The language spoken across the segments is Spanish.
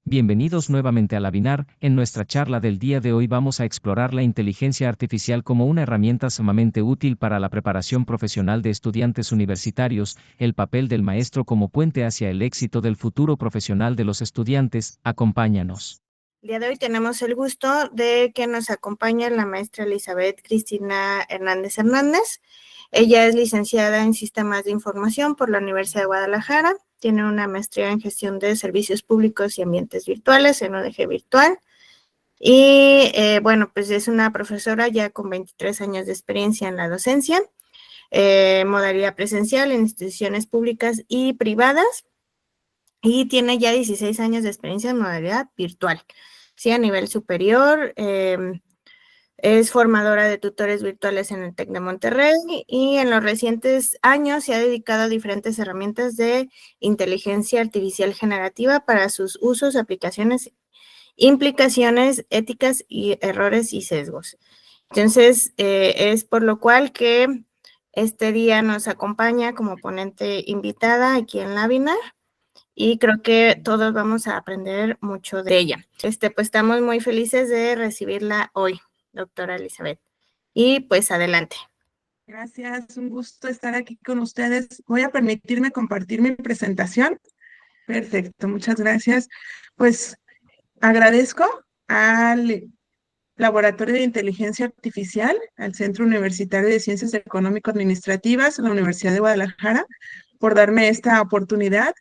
Bienvenidos nuevamente a Labinar. En nuestra charla del día de hoy vamos a explorar la inteligencia artificial como una herramienta sumamente útil para la preparación profesional de estudiantes universitarios, el papel del maestro como puente hacia el éxito del futuro profesional de los estudiantes. Acompáñanos. El día de hoy tenemos el gusto de que nos acompañe la maestra Elizabeth Cristina Hernández Hernández. Ella es licenciada en Sistemas de Información por la Universidad de Guadalajara. Tiene una maestría en Gestión de Servicios Públicos y Ambientes Virtuales en UDG Virtual. Y bueno, pues es una profesora ya con 23 años de experiencia en la docencia, modalidad presencial en instituciones públicas y privadas. Y tiene ya 16 años de experiencia en modalidad virtual, sí, a nivel superior. Es formadora de tutores virtuales en el TEC de Monterrey y en los recientes años se ha dedicado a diferentes herramientas de inteligencia artificial generativa para sus usos, aplicaciones, implicaciones éticas y errores y sesgos. Entonces, es por lo cual que este día nos acompaña como ponente invitada aquí en Labinar. Y creo que todos vamos a aprender mucho de ella. Pues estamos muy felices de recibirla hoy, doctora Elizabeth. Y pues adelante. Gracias, un gusto estar aquí con ustedes. Voy a permitirme compartir mi presentación. Perfecto, muchas gracias. Pues agradezco al Laboratorio de Inteligencia Artificial, al Centro Universitario de Ciencias Económico-Administrativas, la Universidad de Guadalajara, por darme esta oportunidad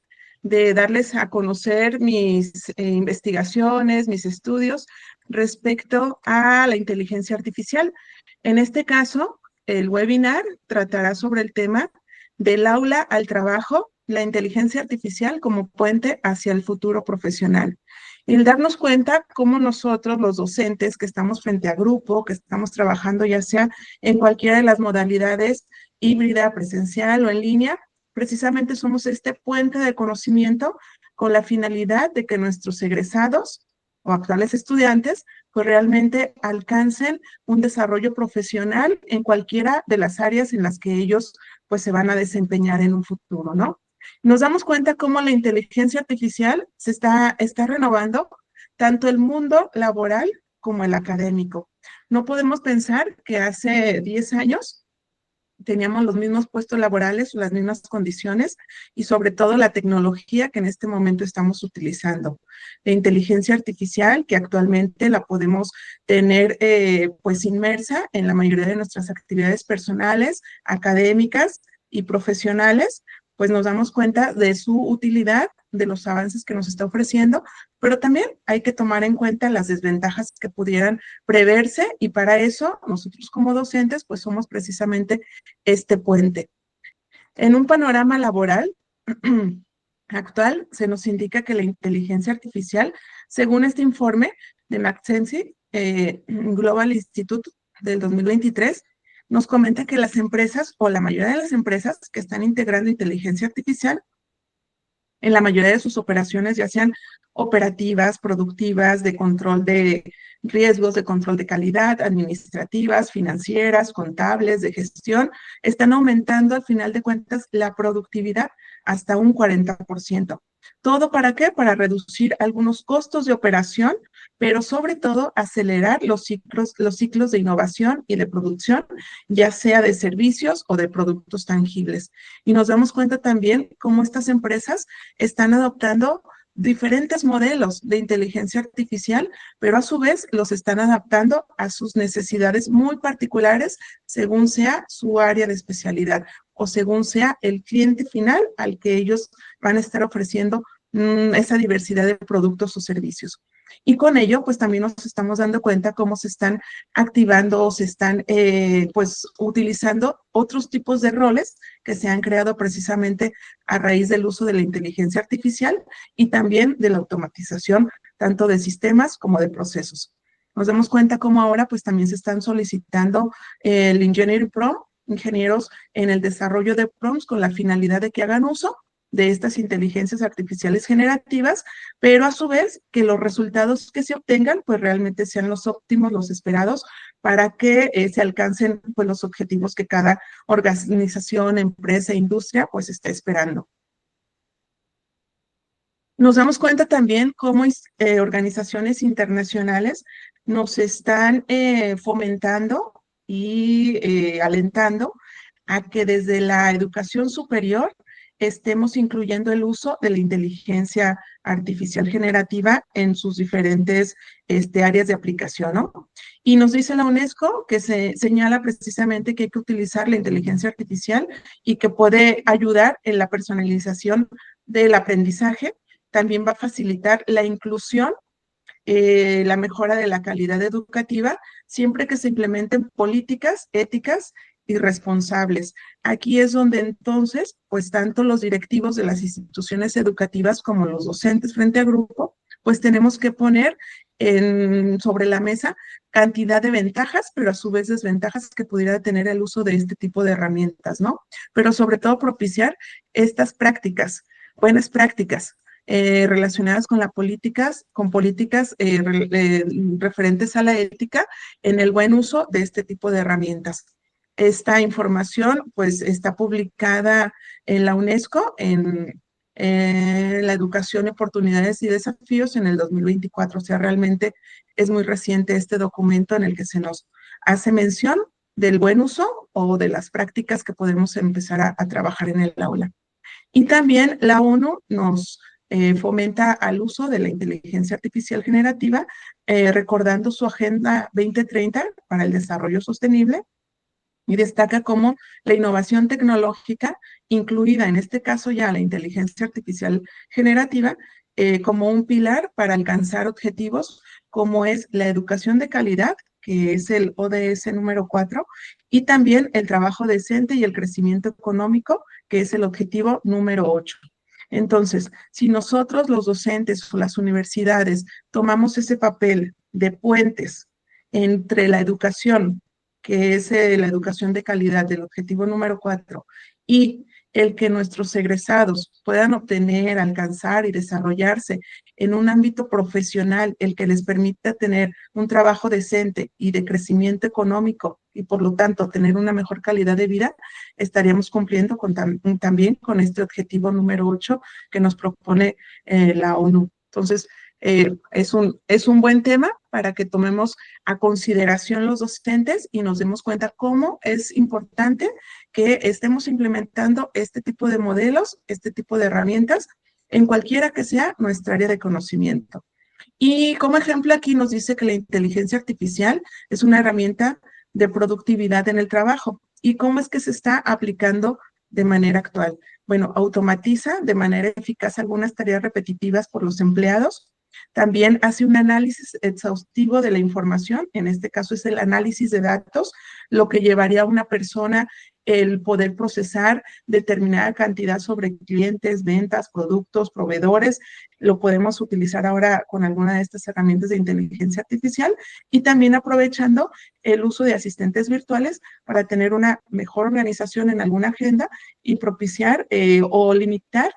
de darles a conocer mis investigaciones, mis estudios respecto a la inteligencia artificial. En este caso, el webinar tratará sobre el tema del aula al trabajo, la inteligencia artificial como puente hacia el futuro profesional. El darnos cuenta cómo nosotros, los docentes que estamos frente a grupo, que estamos trabajando ya sea en cualquiera de las modalidades híbrida, presencial o en línea, precisamente somos este puente de conocimiento con la finalidad de que nuestros egresados o actuales estudiantes pues realmente alcancen un desarrollo profesional en cualquiera de las áreas en las que ellos pues se van a desempeñar en un futuro, ¿no? Nos damos cuenta cómo la inteligencia artificial se está renovando tanto el mundo laboral como el académico. No podemos pensar que hace 10 años teníamos los mismos puestos laborales o las mismas condiciones y sobre todo la tecnología que en este momento estamos utilizando. La inteligencia artificial que actualmente la podemos tener pues inmersa en la mayoría de nuestras actividades personales, académicas y profesionales, pues nos damos cuenta de su utilidad, de los avances que nos está ofreciendo, pero también hay que tomar en cuenta las desventajas que pudieran preverse y para eso nosotros como docentes pues somos precisamente este puente. En un panorama laboral actual se nos indica que la inteligencia artificial, según este informe de McKinsey Global Institute del 2023, nos comenta que las empresas o la mayoría de las empresas que están integrando inteligencia artificial en la mayoría de sus operaciones, ya sean operativas, productivas, de control de riesgos, de control de calidad, administrativas, financieras, contables, de gestión, están aumentando al final de cuentas la productividad hasta un 40%. ¿Todo para qué? Para reducir algunos costos de operación, pero sobre todo acelerar los ciclos de innovación y de producción, ya sea de servicios o de productos tangibles. Y nos damos cuenta también cómo estas empresas están adoptando diferentes modelos de inteligencia artificial, pero a su vez los están adaptando a sus necesidades muy particulares según sea su área de especialidad o según sea el cliente final al que ellos van a estar ofreciendo esa diversidad de productos o servicios. Y con ello, pues también nos estamos dando cuenta cómo se están activando o se están, pues, utilizando otros tipos de roles que se han creado precisamente a raíz del uso de la inteligencia artificial y también de la automatización, tanto de sistemas como de procesos. Nos damos cuenta cómo ahora, pues, también se están solicitando el Engineering Prompt, ingenieros en el desarrollo de prompts con la finalidad de que hagan uso de estas inteligencias artificiales generativas, pero a su vez que los resultados que se obtengan pues realmente sean los óptimos, los esperados, para que se alcancen pues los objetivos que cada organización, empresa, industria pues está esperando. Nos damos cuenta también cómo organizaciones internacionales nos están fomentando y alentando a que desde la educación superior estemos incluyendo el uso de la inteligencia artificial generativa en sus diferentes áreas de aplicación, ¿no? Y nos dice la UNESCO que se señala precisamente que hay que utilizar la inteligencia artificial y que puede ayudar en la personalización del aprendizaje. También va a facilitar la inclusión, la mejora de la calidad educativa, siempre que se implementen políticas éticas y responsables. Aquí es donde entonces, pues tanto los directivos de las instituciones educativas como los docentes frente a grupo, pues tenemos que poner sobre la mesa cantidad de ventajas, pero a su vez desventajas que pudiera tener el uso de este tipo de herramientas, ¿no? Pero sobre todo propiciar estas prácticas, buenas prácticas, relacionadas con políticas referentes a la ética en el buen uso de este tipo de herramientas. Esta información pues está publicada en la UNESCO en la educación, oportunidades y desafíos en el 2024. O sea, realmente es muy reciente este documento en el que se nos hace mención del buen uso o de las prácticas que podemos empezar a trabajar en el aula. Y también la ONU nos fomenta al uso de la inteligencia artificial generativa, recordando su Agenda 2030 para el Desarrollo Sostenible, y destaca cómo la innovación tecnológica, incluida en este caso ya la inteligencia artificial generativa, como un pilar para alcanzar objetivos como es la educación de calidad, que es el ODS número 4, y también el trabajo decente y el crecimiento económico, que es el objetivo número 8. Entonces, si nosotros los docentes o las universidades tomamos ese papel de puentes entre la educación, que es la educación de calidad del objetivo número 4, y el que nuestros egresados puedan obtener, alcanzar y desarrollarse en un ámbito profesional, el que les permita tener un trabajo decente y de crecimiento económico y por lo tanto tener una mejor calidad de vida, estaríamos cumpliendo también con este objetivo número 8 que nos propone la ONU. Entonces, es un buen tema para que tomemos a consideración los docentes y nos demos cuenta cómo es importante que estemos implementando este tipo de modelos, este tipo de herramientas, en cualquiera que sea nuestra área de conocimiento. Y como ejemplo aquí nos dice que la inteligencia artificial es una herramienta de productividad en el trabajo. ¿Y cómo es que se está aplicando de manera actual? Bueno, automatiza de manera eficaz algunas tareas repetitivas por los empleados. También hace un análisis exhaustivo de la información, en este caso es el análisis de datos, lo que llevaría a una persona el poder procesar determinada cantidad sobre clientes, ventas, productos, proveedores. Lo podemos utilizar ahora con alguna de estas herramientas de inteligencia artificial y también aprovechando el uso de asistentes virtuales para tener una mejor organización en alguna agenda y propiciar o limitar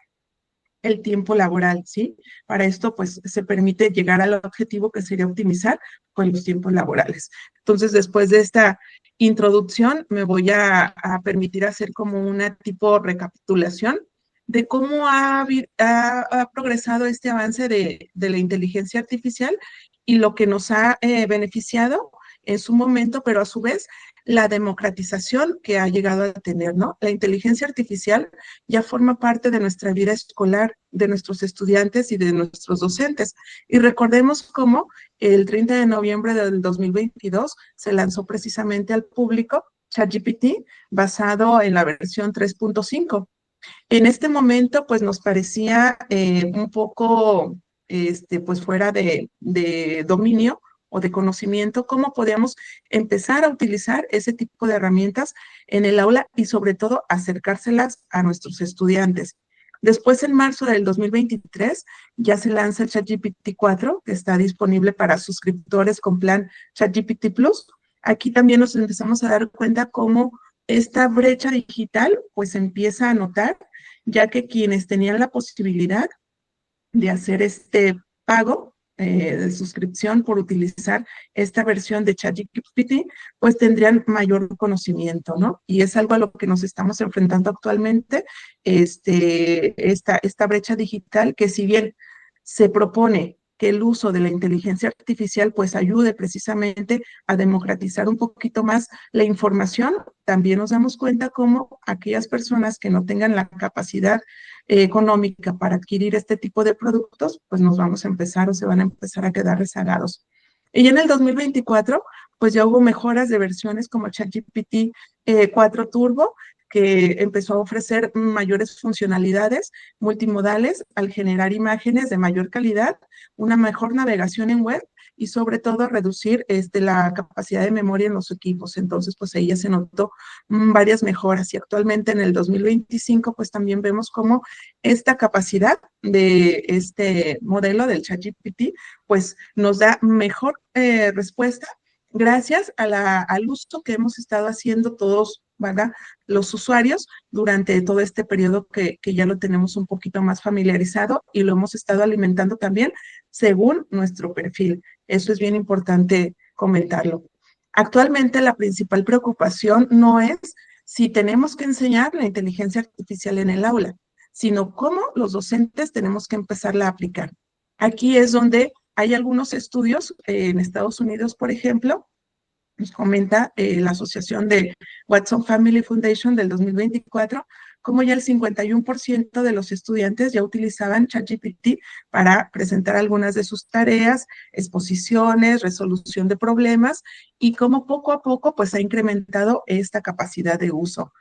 el tiempo laboral, ¿sí? Para esto, pues, se permite llegar al objetivo que sería optimizar con los tiempos laborales. Entonces, después de esta introducción, me voy a permitir hacer como una tipo recapitulación de cómo ha progresado este avance de la inteligencia artificial y lo que nos ha beneficiado en su momento, pero a su vez la democratización que ha llegado a tener, ¿no? La inteligencia artificial ya forma parte de nuestra vida escolar, de nuestros estudiantes y de nuestros docentes. Y recordemos cómo el 30 de noviembre del 2022 se lanzó precisamente al público ChatGPT basado en la versión 3.5. En este momento, pues nos parecía un poco, pues fuera de dominio o de conocimiento, cómo podíamos empezar a utilizar ese tipo de herramientas en el aula y sobre todo acercárselas a nuestros estudiantes. Después, en marzo del 2023, ya se lanza el ChatGPT 4, que está disponible para suscriptores con plan ChatGPT Plus. Aquí también nos empezamos a dar cuenta cómo esta brecha digital pues empieza a notar, ya que quienes tenían la posibilidad de hacer este pago de suscripción por utilizar esta versión de ChatGPT, pues tendrían mayor conocimiento, ¿no? Y es algo a lo que nos estamos enfrentando actualmente, esta brecha digital que si bien se propone que el uso de la inteligencia artificial pues ayude precisamente a democratizar un poquito más la información, también nos damos cuenta cómo aquellas personas que no tengan la capacidad económica para adquirir este tipo de productos, pues nos vamos a empezar o se van a empezar a quedar rezagados. Y en el 2024, pues ya hubo mejoras de versiones como ChatGPT 4 Turbo, que empezó a ofrecer mayores funcionalidades multimodales al generar imágenes de mayor calidad, una mejor navegación en web y sobre todo reducir la capacidad de memoria en los equipos. Entonces, pues ahí ya se notó varias mejoras y actualmente en el 2025, pues también vemos cómo esta capacidad de este modelo del ChatGPT, pues nos da mejor respuesta gracias al uso que hemos estado haciendo todos, ¿verdad? Los usuarios durante todo este periodo que ya lo tenemos un poquito más familiarizado y lo hemos estado alimentando también según nuestro perfil. Eso es bien importante comentarlo. Actualmente la principal preocupación no es si tenemos que enseñar la inteligencia artificial en el aula, sino cómo los docentes tenemos que empezarla a aplicar. Aquí es donde hay algunos estudios en Estados Unidos, por ejemplo, nos comenta la asociación de Watson Family Foundation del 2024, como ya el 51% de los estudiantes ya utilizaban ChatGPT para presentar algunas de sus tareas, exposiciones, resolución de problemas, y cómo poco a poco pues ha incrementado esta capacidad de uso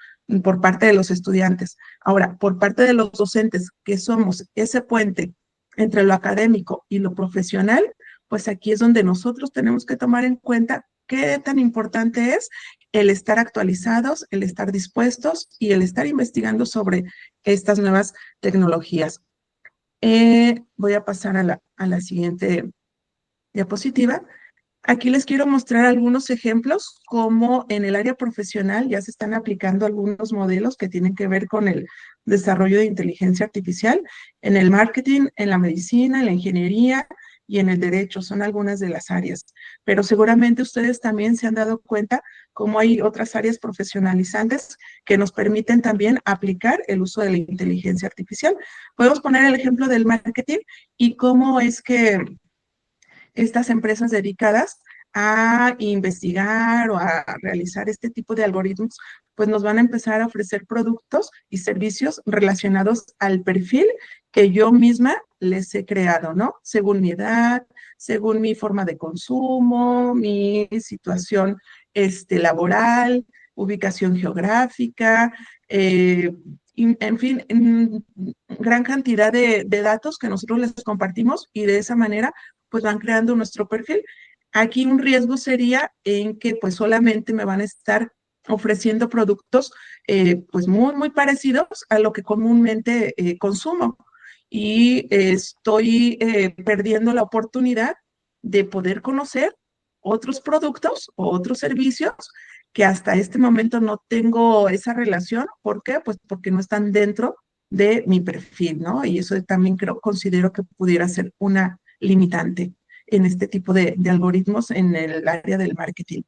por parte de los estudiantes. Ahora, por parte de los docentes, que somos ese puente entre lo académico y lo profesional, pues aquí es donde nosotros tenemos que tomar en cuenta qué tan importante es el estar actualizados, el estar dispuestos y el estar investigando sobre estas nuevas tecnologías. Voy a pasar a la siguiente diapositiva. Aquí les quiero mostrar algunos ejemplos, como en el área profesional ya se están aplicando algunos modelos que tienen que ver con el desarrollo de inteligencia artificial, en el marketing, en la medicina, en la ingeniería y en el derecho, son algunas de las áreas. Pero seguramente ustedes también se han dado cuenta cómo hay otras áreas profesionalizantes que nos permiten también aplicar el uso de la inteligencia artificial. Podemos poner el ejemplo del marketing y cómo es que estas empresas dedicadas a investigar o a realizar este tipo de algoritmos, pues nos van a empezar a ofrecer productos y servicios relacionados al perfil que yo misma les he creado, ¿no? Según mi edad, según mi forma de consumo, mi situación laboral, ubicación geográfica, en fin, gran cantidad de datos que nosotros les compartimos y de esa manera pues van creando nuestro perfil. Aquí un riesgo sería en que pues solamente me van a estar ofreciendo productos pues muy parecidos a lo que comúnmente consumo y estoy perdiendo la oportunidad de poder conocer otros productos o otros servicios que hasta este momento no tengo esa relación. ¿Por qué? Pues porque no están dentro de mi perfil, ¿no? Y eso también considero que pudiera ser una limitante en este tipo de algoritmos en el área del marketing.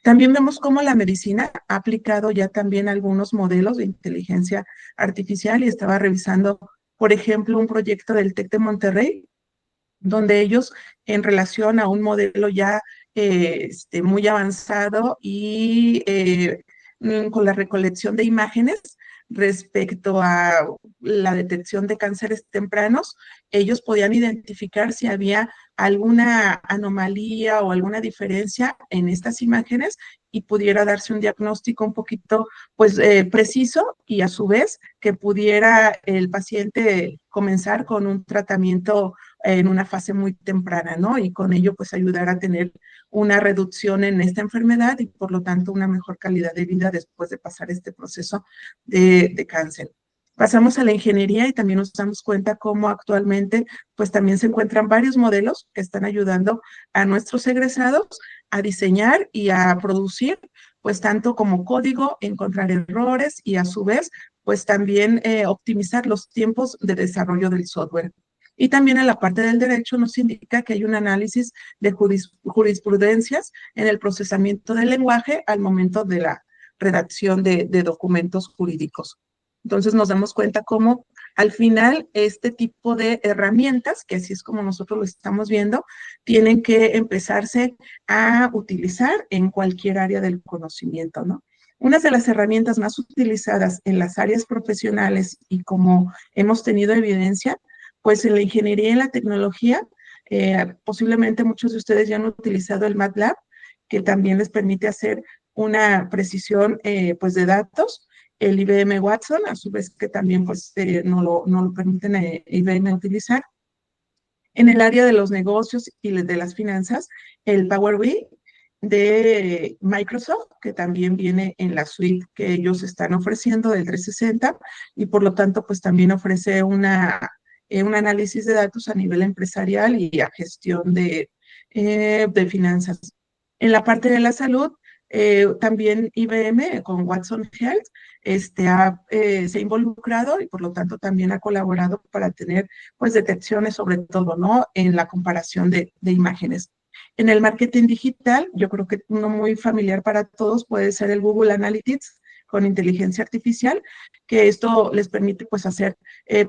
También vemos cómo la medicina ha aplicado ya también algunos modelos de inteligencia artificial y estaba revisando, por ejemplo, un proyecto del TEC de Monterrey, donde ellos en relación a un modelo ya muy avanzado y con la recolección de imágenes respecto a la detección de cánceres tempranos, ellos podían identificar si había alguna anomalía o alguna diferencia en estas imágenes y pudiera darse un diagnóstico un poquito pues preciso y a su vez que pudiera el paciente comenzar con un tratamiento en una fase muy temprana, ¿no? Y con ello pues ayudar a tener una reducción en esta enfermedad y por lo tanto una mejor calidad de vida después de pasar este proceso de cáncer. Pasamos a la ingeniería y también nos damos cuenta cómo actualmente pues también se encuentran varios modelos que están ayudando a nuestros egresados a diseñar y a producir pues tanto como código, encontrar errores y a su vez pues también optimizar los tiempos de desarrollo del software. Y también en la parte del derecho nos indica que hay un análisis de jurisprudencias en el procesamiento del lenguaje al momento de la redacción de documentos jurídicos. Entonces nos damos cuenta cómo Al final, este tipo de herramientas, que así es como nosotros lo estamos viendo, tienen que empezarse a utilizar en cualquier área del conocimiento, ¿no? Una de las herramientas más utilizadas en las áreas profesionales y como hemos tenido evidencia, pues en la ingeniería y en la tecnología, posiblemente muchos de ustedes ya han utilizado el MATLAB, que también les permite hacer una precisión pues de datos. El IBM Watson, a su vez que también pues no lo permiten IBM utilizar. En el área de los negocios y de las finanzas, el Power BI de Microsoft, que también viene en la suite que ellos están ofreciendo del 360 y por lo tanto pues también ofrece un análisis de datos a nivel empresarial y a gestión de finanzas. En la parte de la salud, también IBM con Watson Health se ha involucrado y por lo tanto también ha colaborado para tener pues detecciones sobre todo, ¿no? En la comparación de imágenes. En el marketing digital, yo creo que uno muy familiar para todos puede ser el Google Analytics con inteligencia artificial, que esto les permite pues hacer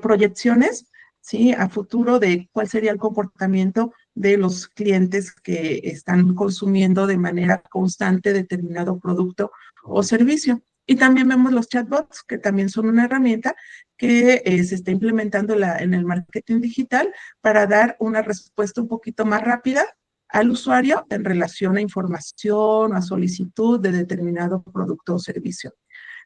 proyecciones, ¿sí? A futuro de cuál sería el comportamiento de los clientes que están consumiendo de manera constante determinado producto o servicio. Y también vemos los chatbots, que también son una herramienta que se está implementando en el marketing digital para dar una respuesta un poquito más rápida al usuario en relación a información, a solicitud de determinado producto o servicio.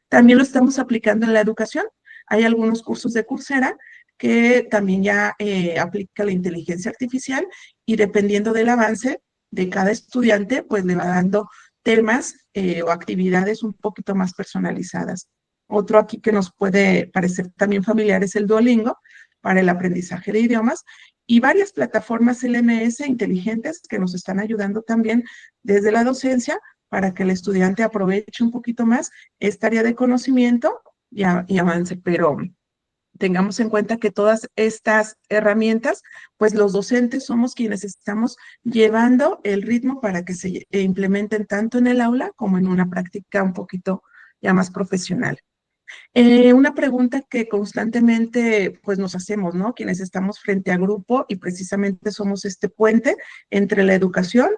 También lo estamos aplicando en la educación. Hay algunos cursos de Coursera que también ya aplica la inteligencia artificial y dependiendo del avance de cada estudiante, pues le va dando temas o actividades un poquito más personalizadas. Otro aquí que nos puede parecer también familiar es el Duolingo para el aprendizaje de idiomas y varias plataformas LMS inteligentes que nos están ayudando también desde la docencia para que el estudiante aproveche un poquito más esta área de conocimiento y avance. Pero tengamos en cuenta que todas estas herramientas, pues los docentes somos quienes estamos llevando el ritmo para que se implementen tanto en el aula como en una práctica un poquito ya más profesional. Una pregunta que constantemente pues nos hacemos, ¿no? Quienes estamos frente a grupo y precisamente somos este puente entre la educación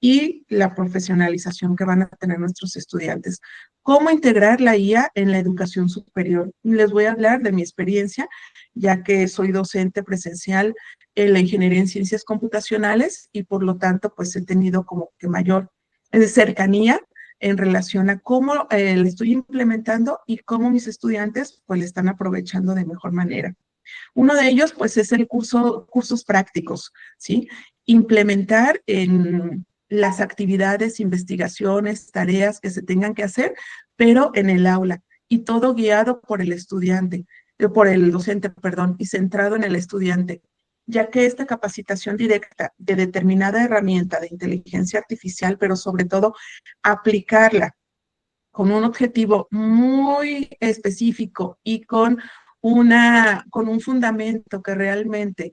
y la profesionalización que van a tener nuestros estudiantes. ¿Cómo integrar la IA en la educación superior? Les voy a hablar de mi experiencia, ya que soy docente presencial en la ingeniería en ciencias computacionales y por lo tanto pues he tenido como que mayor cercanía en relación a cómo le estoy implementando y cómo mis estudiantes pues le están aprovechando de mejor manera. Uno de ellos pues es el cursos prácticos, ¿sí? Implementar en las actividades, investigaciones, tareas que se tengan que hacer, pero en el aula y todo guiado por el estudiante, por el docente, perdón, y centrado en el estudiante, ya que esta capacitación directa de determinada herramienta de inteligencia artificial, pero sobre todo aplicarla con un objetivo muy específico y con un fundamento que realmente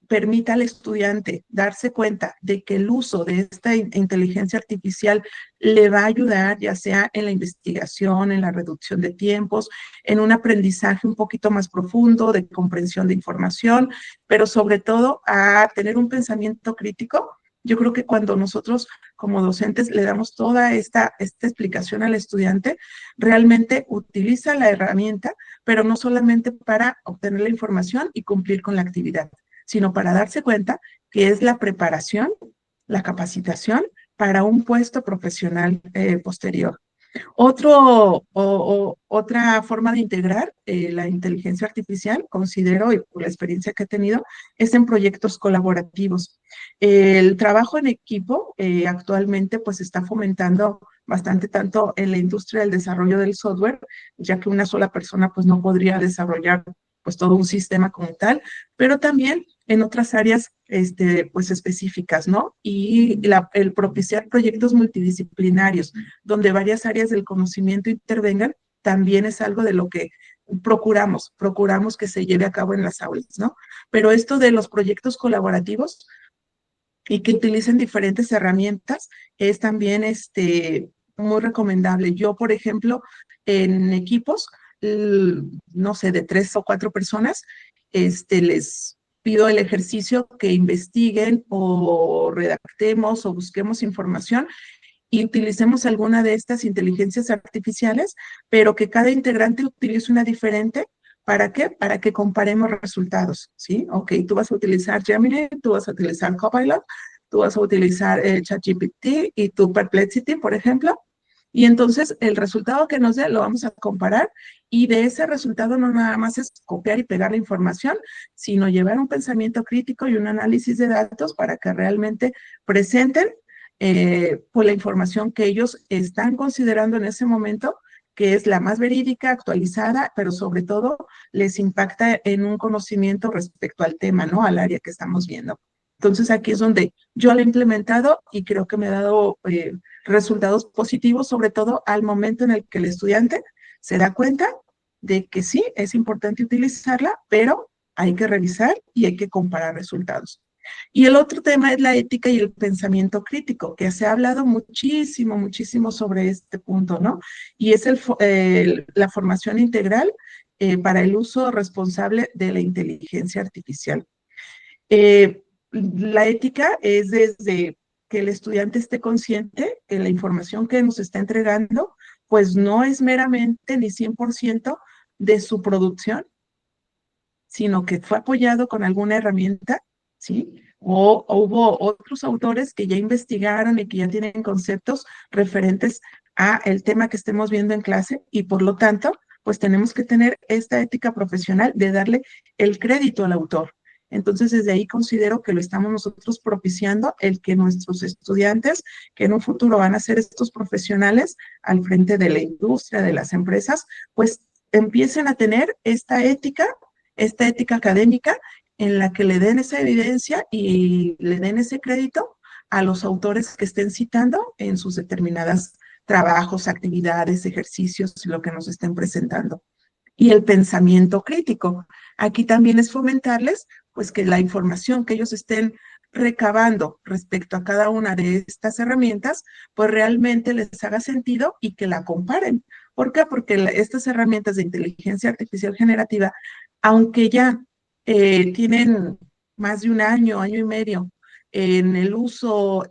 permita al estudiante darse cuenta de que el uso de esta inteligencia artificial le va a ayudar, ya sea en la investigación, en la reducción de tiempos, en un aprendizaje un poquito más profundo de comprensión de información, pero sobre todo a tener un pensamiento crítico. Yo creo que cuando nosotros como docentes le damos toda esta explicación al estudiante, realmente utiliza la herramienta, pero no solamente para obtener la información y cumplir con la actividad, sino para darse cuenta que es la preparación, la capacitación para un puesto profesional posterior. Otra forma de integrar la inteligencia artificial, considero, y por la experiencia que he tenido, es en proyectos colaborativos. El trabajo en equipo actualmente pues está fomentando bastante tanto en la industria del desarrollo del software, ya que una sola persona pues no podría desarrollar pues todo un sistema como tal, pero también en otras áreas pues específicas, ¿no? Y el propiciar proyectos multidisciplinarios, donde varias áreas del conocimiento intervengan, también es algo de lo que procuramos que se lleve a cabo en las aulas, ¿no? Pero esto de los proyectos colaborativos y que utilicen diferentes herramientas es también muy recomendable. Yo, por ejemplo, en equipos, no sé, de 3 o 4 personas, les pido el ejercicio que investiguen o redactemos o busquemos información y utilicemos alguna de estas inteligencias artificiales, pero que cada integrante utilice una diferente. ¿Para qué? Para que comparemos resultados, ¿sí? Ok, tú vas a utilizar Gemini, tú vas a utilizar Copilot, tú vas a utilizar ChatGPT y tu Perplexity, por ejemplo, y entonces el resultado que nos dé lo vamos a comparar y de ese resultado no nada más es copiar y pegar la información, sino llevar un pensamiento crítico y un análisis de datos para que realmente presenten por la información que ellos están considerando en ese momento, que es la más verídica, actualizada, pero sobre todo les impacta en un conocimiento respecto al tema, ¿no? Al área que estamos viendo. Entonces aquí es donde yo lo he implementado y creo que me ha dado resultados positivos, sobre todo al momento en el que el estudiante se da cuenta de que sí, es importante utilizarla, pero hay que revisar y hay que comparar resultados. Y el otro tema es la ética y el pensamiento crítico, que se ha hablado muchísimo, muchísimo sobre este punto, ¿no? Y es la formación integral para el uso responsable de la inteligencia artificial. La ética es desde que el estudiante esté consciente que la información que nos está entregando, pues no es meramente ni 100% de su producción, sino que fue apoyado con alguna herramienta, ¿sí? O hubo otros autores que ya investigaron y que ya tienen conceptos referentes a el tema que estemos viendo en clase y por lo tanto, pues tenemos que tener esta ética profesional de darle el crédito al autor. Entonces, desde ahí considero que lo estamos nosotros propiciando, el que nuestros estudiantes, que en un futuro van a ser estos profesionales al frente de la industria, de las empresas, pues empiecen a tener esta ética académica en la que le den esa evidencia y le den ese crédito a los autores que estén citando en sus determinadas trabajos, actividades, ejercicios, lo que nos estén presentando. Y el pensamiento crítico. Aquí también es fomentarles, pues, que la información que ellos estén recabando respecto a cada una de estas herramientas, pues realmente les haga sentido y que la comparen. ¿Por qué? Porque estas herramientas de inteligencia artificial generativa, aunque ya tienen más de un año, año y medio en el uso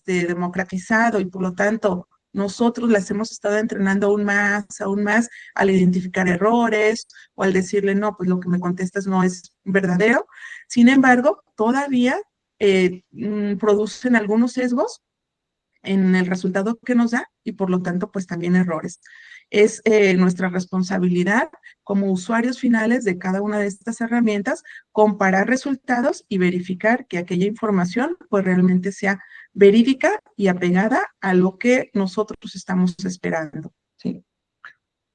democratizado y por lo tanto nosotros las hemos estado entrenando aún más al identificar errores o al decirle, no, pues lo que me contestas no es verdadero. Sin embargo, todavía producen algunos sesgos en el resultado que nos da y por lo tanto pues también errores. Es nuestra responsabilidad como usuarios finales de cada una de estas herramientas comparar resultados y verificar que aquella información pues realmente sea verídica y apegada a lo que nosotros estamos esperando. ¿Sí?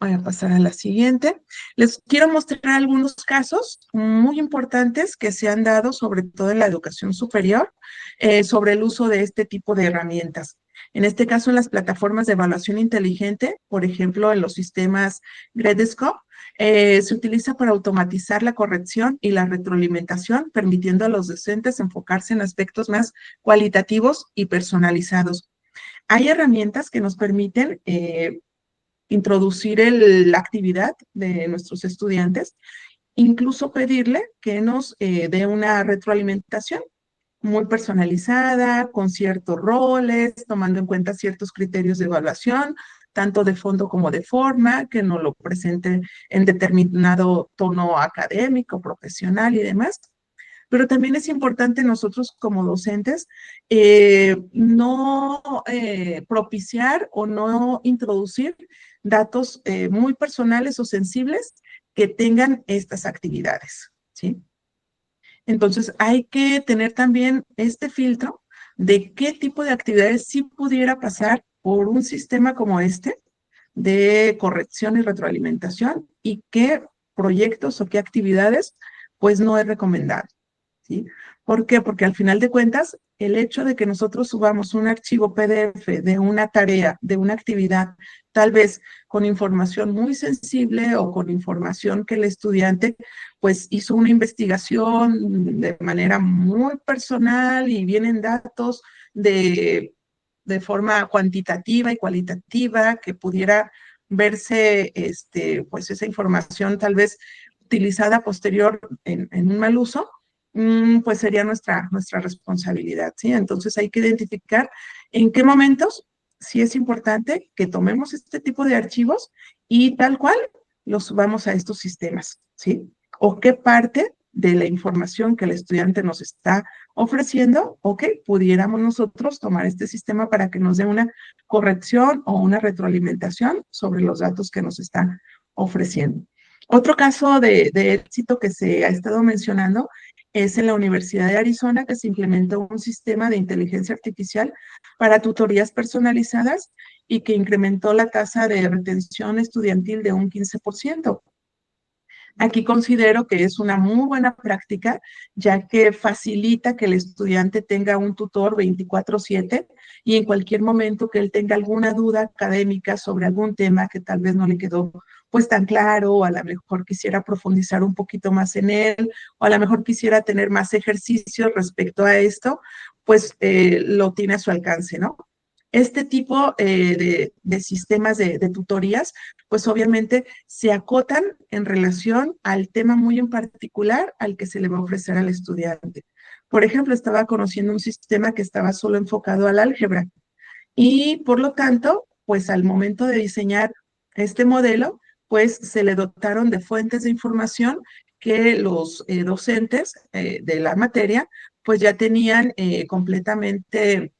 Voy a pasar a la siguiente. Les quiero mostrar algunos casos muy importantes que se han dado, sobre todo en la educación superior, sobre el uso de este tipo de herramientas. En este caso, en las plataformas de evaluación inteligente, por ejemplo, en los sistemas Gradescope, se utiliza para automatizar la corrección y la retroalimentación, permitiendo a los docentes enfocarse en aspectos más cualitativos y personalizados. Hay herramientas que nos permiten introducir la actividad de nuestros estudiantes, incluso pedirle que nos dé una retroalimentación muy personalizada, con ciertos roles, tomando en cuenta ciertos criterios de evaluación, tanto de fondo como de forma, que nos lo presente en determinado tono académico, profesional y demás. Pero también es importante nosotros como docentes no propiciar o no introducir datos muy personales o sensibles que tengan estas actividades, ¿sí? Entonces hay que tener también este filtro de qué tipo de actividades sí pudiera pasar por un sistema como este de corrección y retroalimentación y qué proyectos o qué actividades pues no es recomendable. ¿Sí? ¿Por qué? Porque al final de cuentas, el hecho de que nosotros subamos un archivo PDF de una tarea, de una actividad, tal vez con información muy sensible o con información que el estudiante pues hizo una investigación de manera muy personal y vienen datos de forma cuantitativa y cualitativa que pudiera verse pues esa información tal vez utilizada posterior en un mal uso, pues sería nuestra responsabilidad, ¿sí? Entonces hay que identificar en qué momentos sí es importante que tomemos este tipo de archivos y tal cual los subamos a estos sistemas, ¿sí? O qué parte de la información que el estudiante nos está ofreciendo, o que pudiéramos nosotros tomar este sistema para que nos dé una corrección o una retroalimentación sobre los datos que nos están ofreciendo. Otro caso de éxito que se ha estado mencionando es en la Universidad de Arizona, que se implementó un sistema de inteligencia artificial para tutorías personalizadas y que incrementó la tasa de retención estudiantil de un 15%. Aquí considero que es una muy buena práctica, ya que facilita que el estudiante tenga un tutor 24/7 y en cualquier momento que él tenga alguna duda académica sobre algún tema que tal vez no le quedó pues tan claro, o a lo mejor quisiera profundizar un poquito más en él, o a lo mejor quisiera tener más ejercicios respecto a esto, pues lo tiene a su alcance, ¿no? Este tipo de sistemas de tutorías, pues obviamente se acotan en relación al tema muy en particular al que se le va a ofrecer al estudiante. Por ejemplo, estaba conociendo un sistema que estaba solo enfocado al álgebra y por lo tanto, pues al momento de diseñar este modelo, pues se le dotaron de fuentes de información que los docentes de la materia pues ya tenían completamente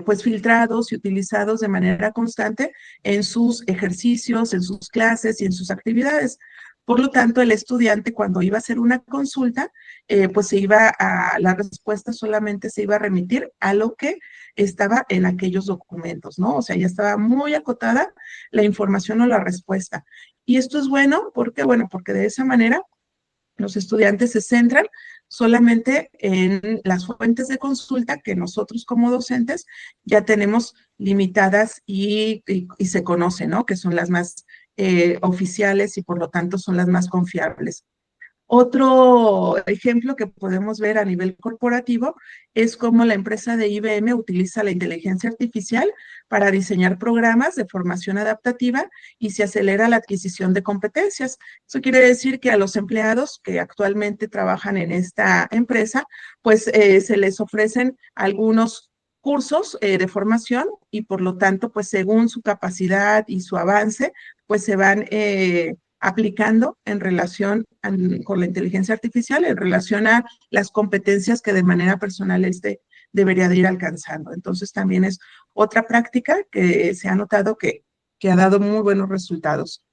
pues filtrados y utilizados de manera constante en sus ejercicios, en sus clases y en sus actividades. Por lo tanto, el estudiante cuando iba a hacer una consulta, pues se iba a, la respuesta solamente se iba a remitir a lo que estaba en aquellos documentos, ¿no? O sea, ya estaba muy acotada la información o la respuesta. Y esto es bueno porque, porque de esa manera los estudiantes se centran solamente en las fuentes de consulta que nosotros como docentes ya tenemos limitadas y se conoce, ¿no? Que son las más oficiales y por lo tanto son las más confiables. Otro ejemplo que podemos ver a nivel corporativo es cómo la empresa de IBM utiliza la inteligencia artificial para diseñar programas de formación adaptativa y se acelera la adquisición de competencias. Eso quiere decir que a los empleados que actualmente trabajan en esta empresa, pues se les ofrecen algunos cursos de formación y por lo tanto, pues según su capacidad y su avance, pues se van aplicando en relación con la inteligencia artificial, en relación a las competencias que de manera personal debería de ir alcanzando. Entonces también es otra práctica que se ha notado que ha dado muy buenos resultados.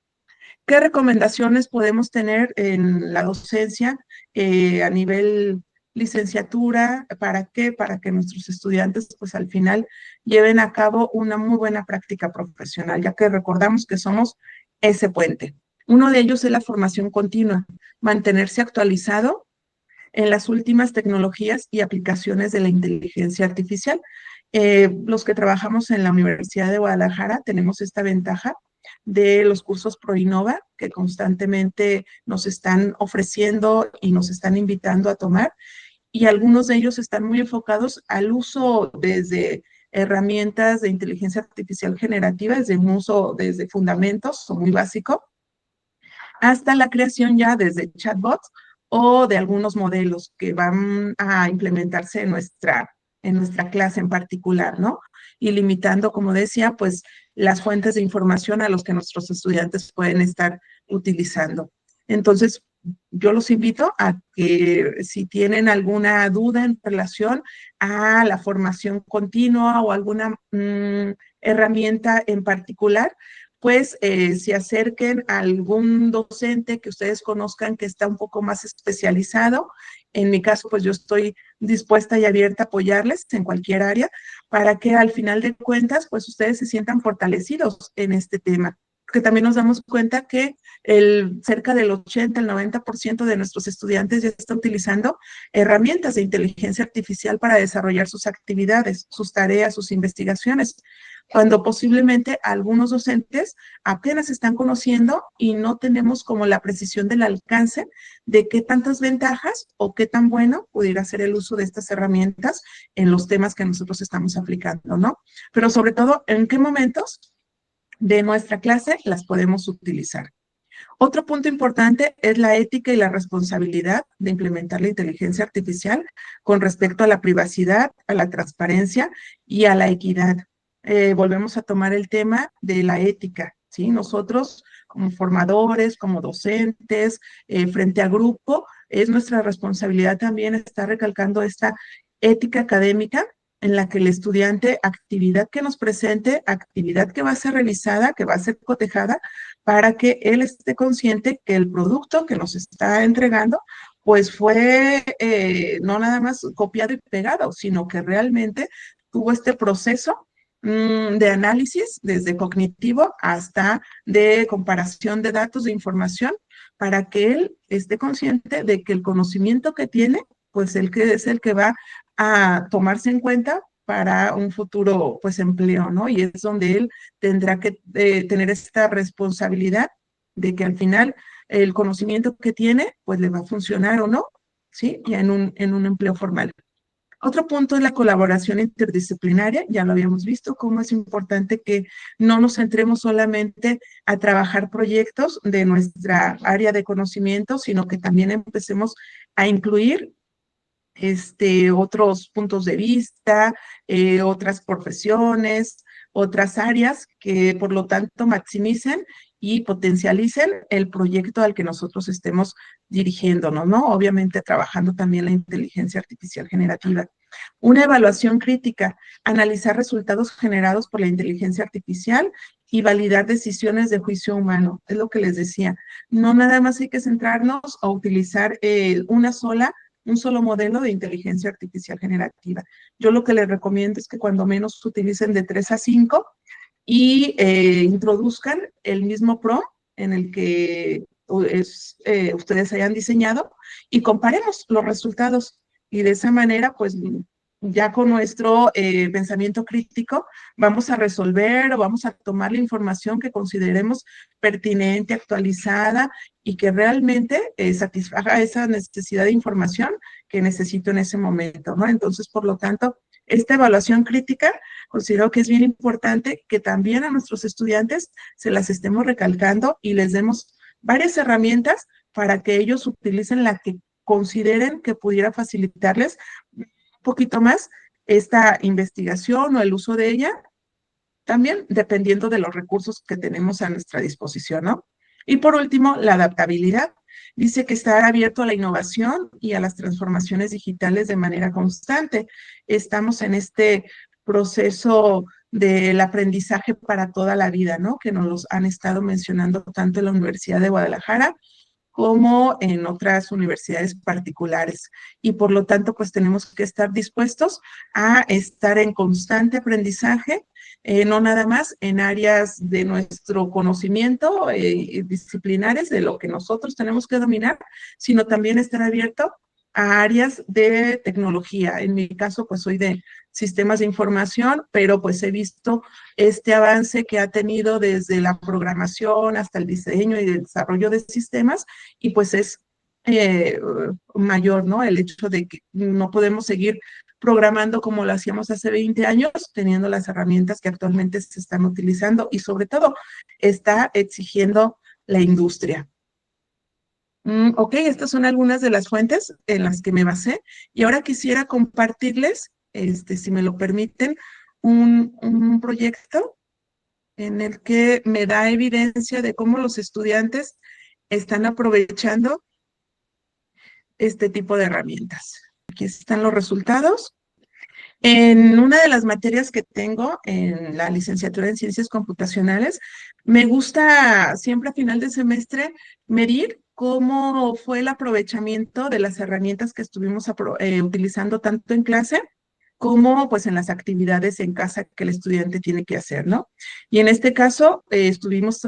¿Qué recomendaciones podemos tener en la docencia a nivel licenciatura? ¿Para qué? Para que nuestros estudiantes pues al final lleven a cabo una muy buena práctica profesional, ya que recordamos que somos ese puente. Uno de ellos es la formación continua, mantenerse actualizado en las últimas tecnologías y aplicaciones de la inteligencia artificial. Los que trabajamos en la Universidad de Guadalajara tenemos esta ventaja de los cursos ProInnova que constantemente nos están ofreciendo y nos están invitando a tomar, y algunos de ellos están muy enfocados al uso desde herramientas de inteligencia artificial generativa, desde un uso desde fundamentos o muy básico, hasta la creación ya desde chatbots o de algunos modelos que van a implementarse en nuestra clase en particular, ¿no? Y limitando, como decía, pues las fuentes de información a los que nuestros estudiantes pueden estar utilizando. Entonces, yo los invito a que si tienen alguna duda en relación a la formación continua o alguna herramienta en particular, pues se acerquen a algún docente que ustedes conozcan que está un poco más especializado. En mi caso, pues yo estoy dispuesta y abierta a apoyarles en cualquier área para que al final de cuentas, pues ustedes se sientan fortalecidos en este tema. Porque también nos damos cuenta que cerca del 80, el 90% de nuestros estudiantes ya están utilizando herramientas de inteligencia artificial para desarrollar sus actividades, sus tareas, sus investigaciones, cuando posiblemente algunos docentes apenas están conociendo y no tenemos como la precisión del alcance de qué tantas ventajas o qué tan bueno pudiera ser el uso de estas herramientas en los temas que nosotros estamos aplicando, ¿no? Pero sobre todo, ¿en qué momentos de nuestra clase las podemos utilizar. Otro punto importante es la ética y la responsabilidad de implementar la inteligencia artificial con respecto a la privacidad, a la transparencia y a la equidad. Volvemos a tomar el tema de la ética, ¿sí? Nosotros como formadores, como docentes, frente al grupo, es nuestra responsabilidad también estar recalcando esta ética académica en la que el estudiante, actividad que nos presente, actividad que va a ser realizada, que va a ser cotejada, para que él esté consciente que el producto que nos está entregando, pues fue no nada más copiado y pegado, sino que realmente tuvo este proceso de análisis, desde cognitivo hasta de comparación de datos, de información, para que él esté consciente de que el conocimiento que tiene, pues el que es el que va a tomarse en cuenta para un futuro, pues, empleo, ¿no? Y es donde él tendrá que tener esta responsabilidad de que al final el conocimiento que tiene, pues, le va a funcionar o no, ¿sí? Ya en un empleo formal. Otro punto es la colaboración interdisciplinaria, ya lo habíamos visto, cómo es importante que no nos centremos solamente a trabajar proyectos de nuestra área de conocimiento, sino que también empecemos a incluir otros puntos de vista, otras profesiones, otras áreas que por lo tanto maximicen y potencialicen el proyecto al que nosotros estemos dirigiéndonos, ¿no? Obviamente trabajando también la inteligencia artificial generativa. Una evaluación crítica, analizar resultados generados por la inteligencia artificial y validar decisiones de juicio humano. Es lo que les decía. No nada más hay que centrarnos a utilizar un solo modelo de inteligencia artificial generativa. Yo lo que les recomiendo es que cuando menos utilicen de 3 a 5 y introduzcan el mismo prompt en el que ustedes hayan diseñado y comparemos los resultados. Y de esa manera, pues ya con nuestro pensamiento crítico vamos a resolver o vamos a tomar la información que consideremos pertinente, actualizada y que realmente satisfaga esa necesidad de información que necesito en ese momento, ¿no? Entonces, por lo tanto, esta evaluación crítica considero que es bien importante que también a nuestros estudiantes se las estemos recalcando y les demos varias herramientas para que ellos utilicen la que consideren que pudiera facilitarles un poquito más esta investigación o el uso de ella, también dependiendo de los recursos que tenemos a nuestra disposición, ¿no? Y por último, la adaptabilidad. Dice que estar abierto a la innovación y a las transformaciones digitales de manera constante. Estamos en este proceso del aprendizaje para toda la vida, ¿no? Que nos los han estado mencionando tanto en la Universidad de Guadalajara como en otras universidades particulares. Y por lo tanto, pues tenemos que estar dispuestos a estar en constante aprendizaje, no nada más en áreas de nuestro conocimiento disciplinares, de lo que nosotros tenemos que dominar, sino también estar abierto a áreas de tecnología. En mi caso, pues soy de sistemas de información, pero pues he visto este avance que ha tenido desde la programación hasta el diseño y el desarrollo de sistemas, y pues es mayor, ¿no? El hecho de que no podemos seguir programando como lo hacíamos hace 20 años, teniendo las herramientas que actualmente se están utilizando y sobre todo está exigiendo la industria. Ok, estas son algunas de las fuentes en las que me basé y ahora quisiera compartirles, si me lo permiten, un proyecto en el que me da evidencia de cómo los estudiantes están aprovechando este tipo de herramientas. Aquí están los resultados. En una de las materias que tengo en la licenciatura en Ciencias Computacionales, me gusta siempre a final de semestre medir cómo fue el aprovechamiento de las herramientas que estuvimos utilizando tanto en clase como pues en las actividades en casa que el estudiante tiene que hacer, ¿no? Y en este caso estuvimos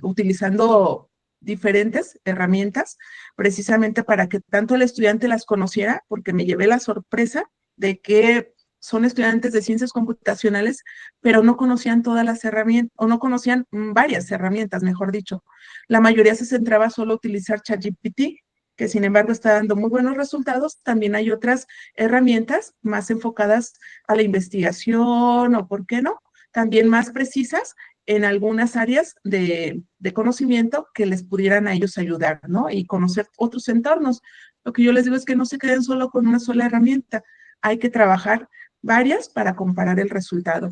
utilizando diferentes herramientas precisamente para que tanto el estudiante las conociera, porque me llevé la sorpresa de que son estudiantes de ciencias computacionales, pero no conocían todas las herramientas, o no conocían varias herramientas, mejor dicho. La mayoría se centraba solo a utilizar ChatGPT, que sin embargo está dando muy buenos resultados. También hay otras herramientas más enfocadas a la investigación o, ¿por qué no?, también más precisas en algunas áreas de conocimiento que les pudieran a ellos ayudar, ¿no? Y conocer otros entornos. Lo que yo les digo es que no se queden solo con una sola herramienta, hay que trabajar varias para comparar el resultado.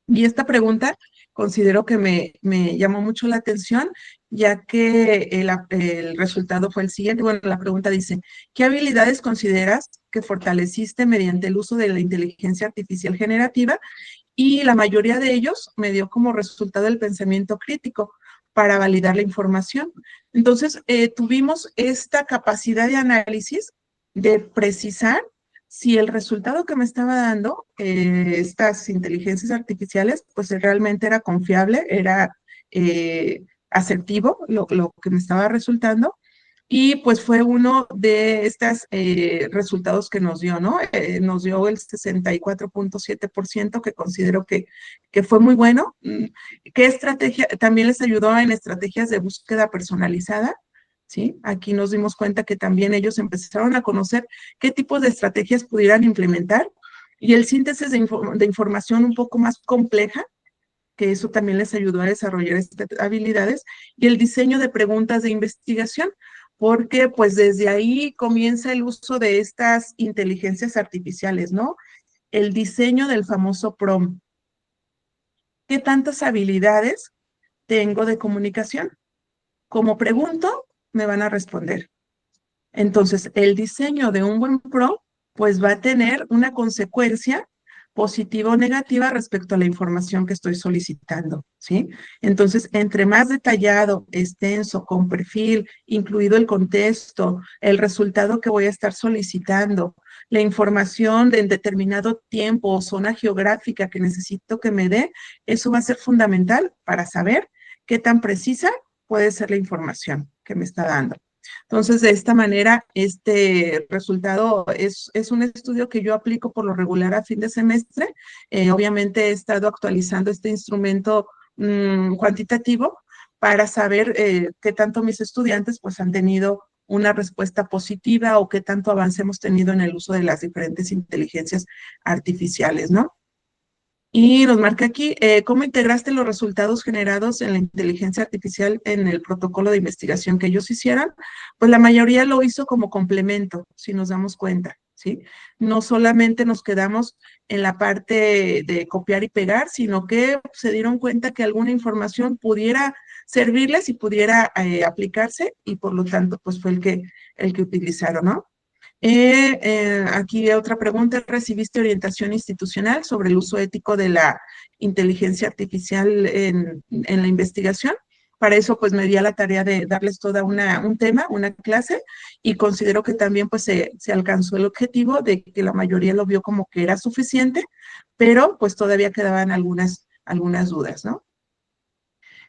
Y esta pregunta considero que me llamó mucho la atención, ya que el resultado fue el siguiente. Bueno, la pregunta dice, ¿qué habilidades consideras que fortaleciste mediante el uso de la inteligencia artificial generativa? Y la mayoría de ellos me dio como resultado el pensamiento crítico para validar la información. Entonces, tuvimos esta capacidad de análisis, de precisar si el resultado que me estaba dando estas inteligencias artificiales, pues realmente era confiable, era asertivo lo que me estaba resultando. Y pues fue uno de estos resultados que nos dio, ¿no? Nos dio el 64.7%, que considero que fue muy bueno. ¿Qué estrategia? También les ayudó en estrategias de búsqueda personalizada, ¿sí? Aquí nos dimos cuenta que también ellos empezaron a conocer qué tipos de estrategias pudieran implementar y el síntesis de información un poco más compleja, que eso también les ayudó a desarrollar estas habilidades, y el diseño de preguntas de investigación, porque pues desde ahí comienza el uso de estas inteligencias artificiales, ¿no? El diseño del famoso prompt. ¿Qué tantas habilidades tengo de comunicación? Como pregunto, me van a responder. Entonces, el diseño de un buen prompt, pues va a tener una consecuencia positiva o negativa respecto a la información que estoy solicitando, ¿sí? Entonces, entre más detallado, extenso, con perfil, incluido el contexto, el resultado que voy a estar solicitando, la información de determinado tiempo o zona geográfica que necesito que me dé, eso va a ser fundamental para saber qué tan precisa puede ser la información que me está dando. Entonces, de esta manera, este resultado es un estudio que yo aplico por lo regular a fin de semestre. Obviamente he estado actualizando este instrumento cuantitativo para saber qué tanto mis estudiantes pues han tenido una respuesta positiva o qué tanto avance hemos tenido en el uso de las diferentes inteligencias artificiales, ¿no? Y nos marca aquí, ¿cómo integraste los resultados generados en la inteligencia artificial en el protocolo de investigación que ellos hicieron? Pues la mayoría lo hizo como complemento, si nos damos cuenta, ¿sí? No solamente nos quedamos en la parte de copiar y pegar, sino que se dieron cuenta que alguna información pudiera servirles y pudiera aplicarse, y por lo tanto, pues fue el que utilizaron, ¿no? Aquí otra pregunta, ¿recibiste orientación institucional sobre el uso ético de la inteligencia artificial en la investigación? Para eso pues me di a la tarea de darles toda un tema, una clase, y considero que también pues se alcanzó el objetivo de que la mayoría lo vio como que era suficiente, pero pues todavía quedaban algunas dudas, ¿no?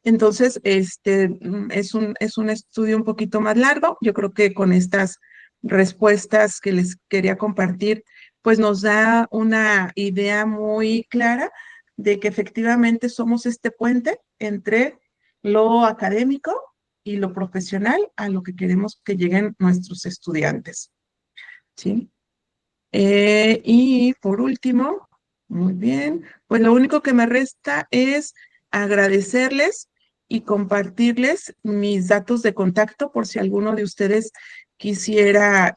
Entonces, es un estudio un poquito más largo. Yo creo que con estas respuestas que les quería compartir, pues nos da una idea muy clara de que efectivamente somos este puente entre lo académico y lo profesional a lo que queremos que lleguen nuestros estudiantes, ¿sí? Y por último, muy bien, pues lo único que me resta es agradecerles y compartirles mis datos de contacto por si alguno de ustedes quisiera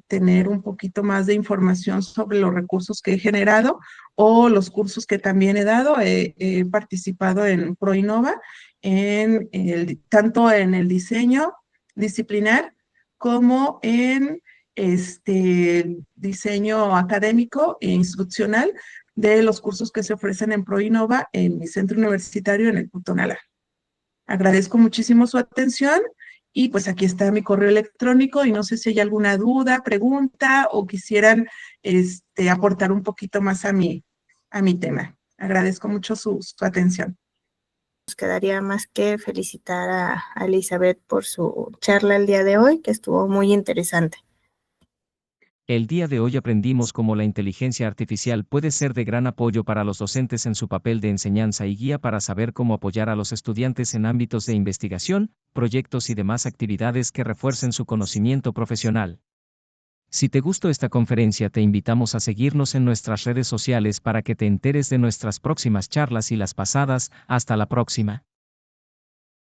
tener un poquito más de información sobre los recursos que he generado o los cursos que también he dado. He participado en ProInnova, tanto en el diseño disciplinar como en diseño académico e instruccional de los cursos que se ofrecen en ProInnova en mi centro universitario en el Putonala. Agradezco muchísimo su atención y pues aquí está mi correo electrónico y no sé si hay alguna duda, pregunta o quisieran aportar un poquito más a mi tema. Agradezco mucho su atención. Nos quedaría más que felicitar a Elizabeth por su charla el día de hoy, que estuvo muy interesante. El día de hoy aprendimos cómo la inteligencia artificial puede ser de gran apoyo para los docentes en su papel de enseñanza y guía para saber cómo apoyar a los estudiantes en ámbitos de investigación, proyectos y demás actividades que refuercen su conocimiento profesional. Si te gustó esta conferencia, te invitamos a seguirnos en nuestras redes sociales para que te enteres de nuestras próximas charlas y las pasadas. Hasta la próxima.